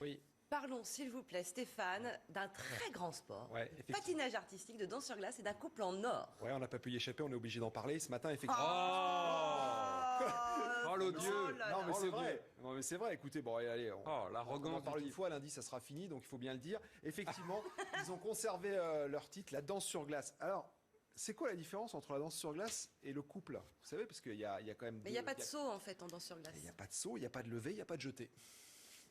Oui. Parlons, s'il vous plaît, Stéphane, d'un très grand sport, Ouais, du effectivement. patinage artistique, de danse sur glace et d'un couple en or. Ouais, on n'a pas pu y échapper, on est obligé d'en parler ce matin, effectivement. Oh, l'odieux. là Non, là. mais c'est l'odieux. vrai. Non, mais c'est vrai. Écoutez, bon, allez, Oh, on l'arrogance en parle du une type. fois, lundi, ça sera fini, donc il faut bien le dire. Effectivement, ils ont conservé leur titre, la danse sur glace. Alors, c'est quoi la différence entre la danse sur glace et le couple? Vous savez, parce qu'il y a quand même Mais il n'y a pas de saut, en fait, en danse sur glace. Il n'y a pas de saut, il n'y a pas de levé, il n'y a pas de jeté.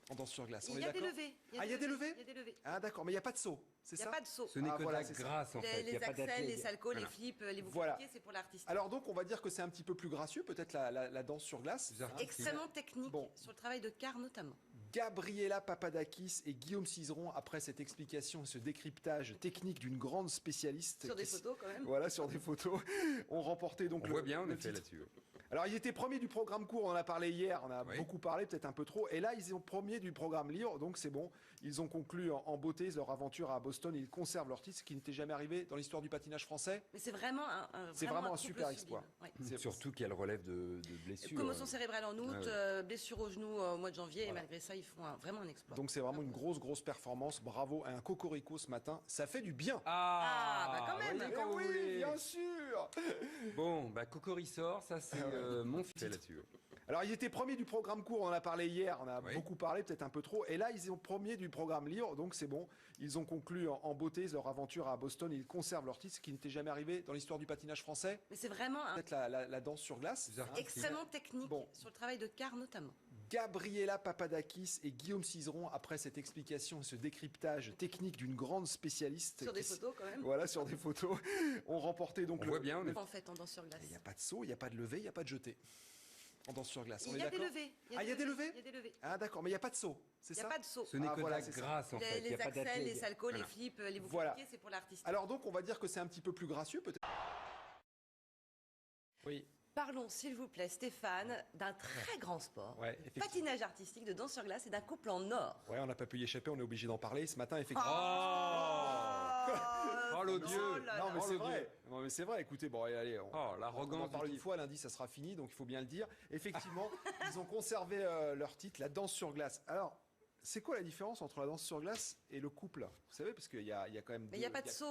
En danse sur glace, on Il est y a des d'accord? levées. Ah, il y a des levées? Il y a des levées. Ah, d'accord, mais il n'y a pas de saut, c'est Il n'y ça? a pas de saut. Ce n'est que de voilà, la c'est ça. grâce, en fait. Il y Les a pas axels, d'athlète. les salcos, les Voilà. flips, les vous Voilà. cliquez, c'est pour l'artiste. Alors donc, on va dire que c'est un petit peu plus gracieux, peut-être la danse sur glace. Plus artistique. Extrêmement technique, Bon. sur le travail de quart notamment. Gabriela Papadakis et Guillaume Cizeron, après cette explication et ce décryptage technique d'une grande spécialiste. Sur des photos, quand même. Voilà, sur des photos, ont remporté donc On le voit bien, en le effet, titre. là-dessus. Alors, ils étaient premiers du programme court, on en a parlé hier, on a Oui. beaucoup parlé, peut-être un peu trop. Et là, ils sont premiers du programme libre, donc c'est bon. Ils ont conclu en beauté leur aventure à Boston. Ils conservent leur titre, ce qui n'était jamais arrivé dans l'histoire du patinage français. Mais c'est vraiment C'est vraiment un couple super sublime. exploit. Ouais. C'est- Surtout qu'elle relève de blessures. Commotion cérébrale en août, Ah ouais. blessure au genou au mois de janvier, et malgré ça, ils font vraiment un exploit. Donc c'est vraiment une grosse performance. Bravo à un cocorico ce matin. Ça fait du bien. Ah, bah quand même. voyez Eh quand vous oui, voulez. bien sûr. Bon, bah Cocori sort, ça c'est mon fils là-dessus. Alors, ils étaient premiers du programme court, on en a parlé hier, on a Oui. beaucoup parlé, peut-être un peu trop. Et là, ils sont premiers du programme libre, donc c'est bon. Ils ont conclu en beauté leur aventure à Boston. Ils conservent leur titre, ce qui n'était jamais arrivé dans l'histoire du patinage français. Mais c'est vraiment Peut-être la danse sur glace. Plus artistique. extrêmement technique, Bon. sur le travail de quart notamment. Gabriela Papadakis et Guillaume Cizeron, après cette explication et ce décryptage technique d'une grande spécialiste. Sur des photos, quand même. Voilà, sur des photos, ont remporté donc On voit bien, En fait, en danse sur glace. Il n'y a pas de saut, il n'y a pas de levé, il n'y a pas de jeté. En danse sur glace, on Il est y a des d'accord? levées. Ah, il y a des levées? Il y a des levées. Ah, d'accord, mais il n'y a pas de saut, c'est Il n'y ça? a pas de saut. Ce n'est Ah, que voilà, de c'est la ça. grâce, en fait. Il y Les a pas axels, d'athlète. les salcos, les Voilà. flips, les vous Voilà. cliquez, c'est pour l'artiste. Alors donc, on va dire que c'est un petit peu plus gracieux, peut-être. Oui. Parlons, s'il vous plaît, Stéphane, d'un très grand sport, Ouais, du effectivement. patinage artistique, de danse sur glace et d'un couple en or. Ouais, on n'a pas pu y échapper, on est obligé d'en parler ce matin, effectivement. Oh, l'odieux. là Non, là. mais c'est l'odieux. vrai. Non, mais c'est vrai. Écoutez, bon, allez, Oh, on en l'arrogance parle du une type. fois, lundi, ça sera fini, donc il faut bien le dire. Effectivement, ils ont conservé leur titre, la danse sur glace. Alors, c'est quoi la différence entre la danse sur glace et le couple? Vous savez, parce qu'il y a quand même Mais il n'y a pas de saut.